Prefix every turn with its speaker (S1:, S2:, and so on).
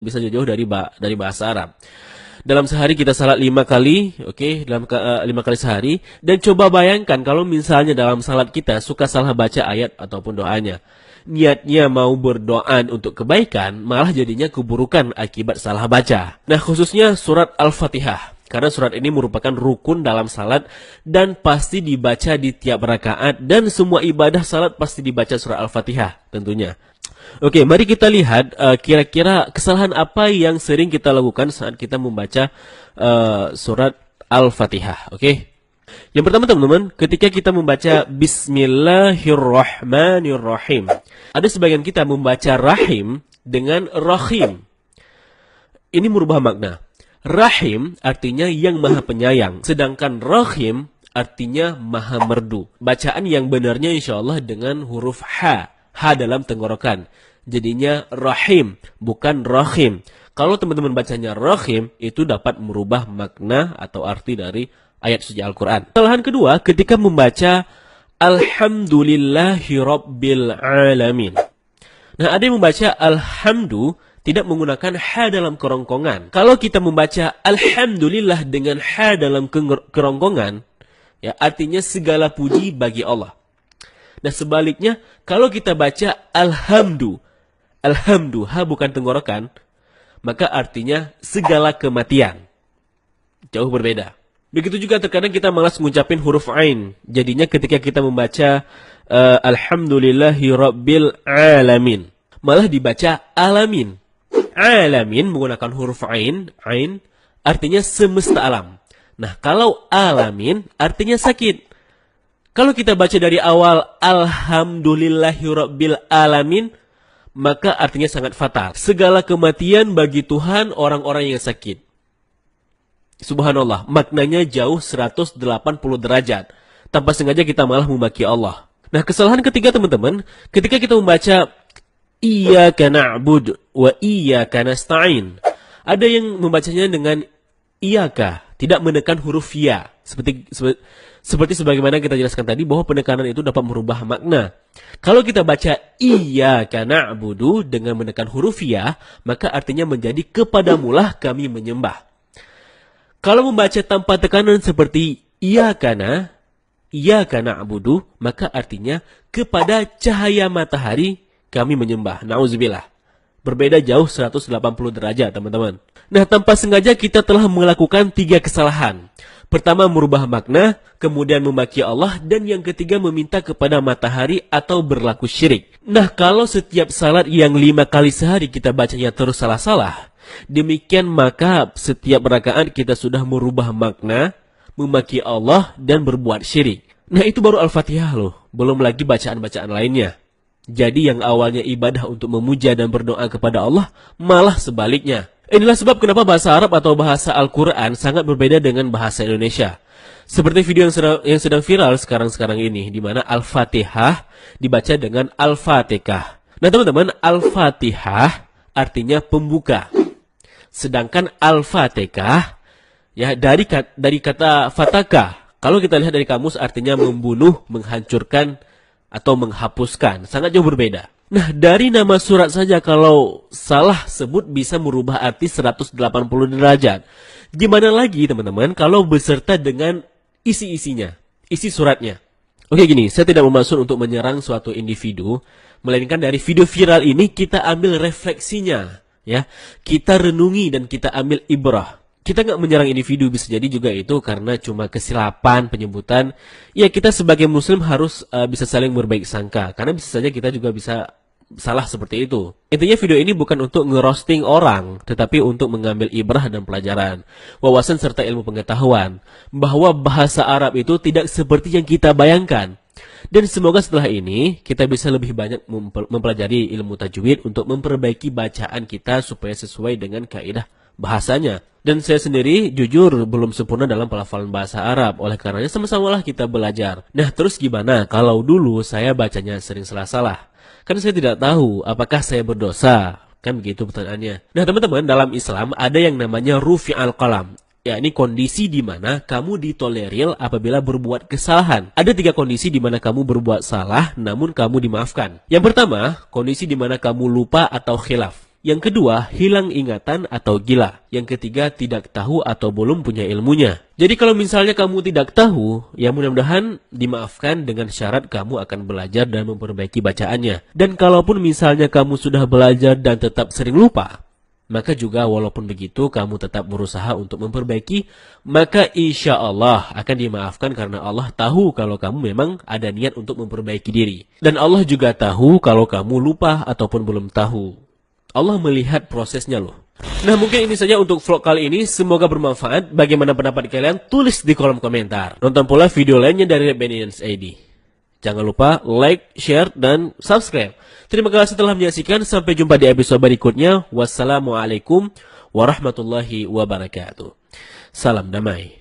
S1: bisa jauh-jauh dari bahasa Arab. Dalam sehari kita salat 5 kali, oke, dalam 5 kali sehari. Dan coba bayangkan kalau misalnya dalam salat kita suka salah baca ayat ataupun doanya. Niatnya mau berdoa untuk kebaikan, malah jadinya keburukan akibat salah baca. Nah, khususnya surat Al-Fatihah. Karena surat ini merupakan rukun dalam salat dan pasti dibaca di tiap rakaat, dan semua ibadah salat pasti dibaca surat Al-Fatihah tentunya. Oke, mari kita lihat kira-kira kesalahan apa yang sering kita lakukan saat kita membaca surat Al-Fatihah. Oke. Yang pertama teman-teman, ketika kita membaca Bismillahirrahmanirrahim. Ada sebagian kita membaca Rahim dengan Rahim. Ini merubah makna. Rahim artinya yang maha penyayang. Sedangkan Rahim artinya maha merdu. Bacaan yang benarnya insya Allah dengan huruf H. H dalam tenggorokan. Jadinya Rahim, bukan Rahim. Kalau teman-teman bacanya Rahim, itu dapat merubah makna atau arti dari ayat suci Al-Quran. Kesalahan kedua, ketika membaca Alhamdulillahi Rabbil Alamin. Nah, ada yang membaca Alhamdu tidak menggunakan H dalam kerongkongan. Kalau kita membaca Alhamdulillah dengan H dalam kerongkongan, ya artinya segala puji bagi Allah. Nah sebaliknya, kalau kita baca Alhamdu, H bukan tenggorokan, maka artinya segala kematian. Jauh berbeda. Begitu juga terkadang kita malas mengucapin huruf Ain. Jadinya ketika kita membaca Alhamdulillahi Rabbil Alamin, malah dibaca Alamin. Alamin menggunakan huruf Ain artinya semesta alam. Nah kalau Alamin artinya sakit. Kalau kita baca dari awal Alhamdulillahirabbil alamin, maka artinya sangat fatal. Segala kematian bagi Tuhan orang-orang yang sakit. Subhanallah, maknanya jauh 180 derajat. Tanpa sengaja kita malah memaki Allah. Nah, kesalahan ketiga teman-teman, ketika kita membaca Iyyaka na'budu wa iyyaka nasta'in. Ada yang membacanya dengan Iyyaka, tidak menekan huruf ya. Seperti sebagaimana kita jelaskan tadi bahwa penekanan itu dapat merubah makna. Kalau kita baca Iyyaka na'budu dengan menekan huruf ya, maka artinya menjadi kepadamulah kami menyembah. Kalau membaca tanpa tekanan seperti Iyyaka na'budu, maka artinya kepada cahaya matahari kami menyembah. Nauzubillah. Berbeda jauh 180 derajat, teman-teman. Nah, tanpa sengaja kita telah melakukan 3 kesalahan. Pertama, merubah makna, kemudian memaki Allah, dan yang ketiga meminta kepada matahari atau berlaku syirik. Nah, kalau setiap salat yang 5 kali sehari kita bacanya terus salah-salah, demikian maka setiap rakaat kita sudah merubah makna, memaki Allah, dan berbuat syirik. Nah, itu baru Al-Fatihah loh, belum lagi bacaan-bacaan lainnya. Jadi yang awalnya ibadah untuk memuja dan berdoa kepada Allah, malah sebaliknya. Inilah sebab kenapa bahasa Arab atau bahasa Al-Quran sangat berbeda dengan bahasa Indonesia. Seperti video yang sedang viral sekarang ini, di mana Al-Fatihah dibaca dengan Al-Fatihah. Nah teman-teman, Al-Fatihah artinya pembuka. Sedangkan Al-Fatihah ya dari kata fataka. Kalau kita lihat dari kamus artinya membunuh, menghancurkan, atau menghapuskan. Sangat jauh berbeda. Nah, dari nama surat saja kalau salah sebut bisa merubah arti 180 derajat. Gimana lagi teman-teman kalau beserta dengan isi-isinya, isi suratnya. Oke gini, saya tidak bermaksud untuk menyerang suatu individu, melainkan dari video viral ini kita ambil refleksinya, ya. Kita renungi dan kita ambil ibrah. Kita nggak menyerang individu, bisa jadi juga itu karena cuma kesilapan penyebutan. Ya kita sebagai muslim harus bisa saling berbaik sangka, karena bisa saja kita juga bisa salah seperti itu. Intinya video ini bukan untuk ngerosting orang, tetapi untuk mengambil ibrah dan pelajaran, wawasan serta ilmu pengetahuan, bahwa bahasa Arab itu tidak seperti yang kita bayangkan. Dan semoga setelah ini kita bisa lebih banyak mempelajari ilmu tajwid untuk memperbaiki bacaan kita supaya sesuai dengan kaidah bahasanya. Dan saya sendiri jujur belum sempurna dalam pelafalan bahasa Arab, oleh karenanya sama-samalah kita belajar. Nah terus gimana kalau dulu saya bacanya sering salah-salah? Kan saya tidak tahu apakah saya berdosa, kan begitu pertanyaannya. Nah teman-teman, dalam Islam ada yang namanya rufi'al qalam, yakni kondisi di mana kamu ditolerir apabila berbuat kesalahan. Ada 3 kondisi di mana kamu berbuat salah namun kamu dimaafkan. Yang pertama, kondisi di mana kamu lupa atau khilaf. Yang kedua, hilang ingatan atau gila. Yang ketiga, tidak tahu atau belum punya ilmunya. Jadi kalau misalnya kamu tidak tahu, ya mudah-mudahan dimaafkan dengan syarat kamu akan belajar dan memperbaiki bacaannya. Dan kalaupun misalnya kamu sudah belajar dan tetap sering lupa, maka juga walaupun begitu kamu tetap berusaha untuk memperbaiki, maka insya Allah akan dimaafkan karena Allah tahu kalau kamu memang ada niat untuk memperbaiki diri. Dan Allah juga tahu kalau kamu lupa ataupun belum tahu. Allah melihat prosesnya loh. Nah mungkin ini saja untuk vlog kali ini. Semoga bermanfaat. Bagaimana pendapat kalian? Tulis di kolom komentar. Nonton pula video lainnya dari Benny ID. Jangan lupa like, share, dan subscribe. Terima kasih telah menyaksikan. Sampai jumpa di episode berikutnya. Wassalamualaikum warahmatullahi wabarakatuh. Salam damai.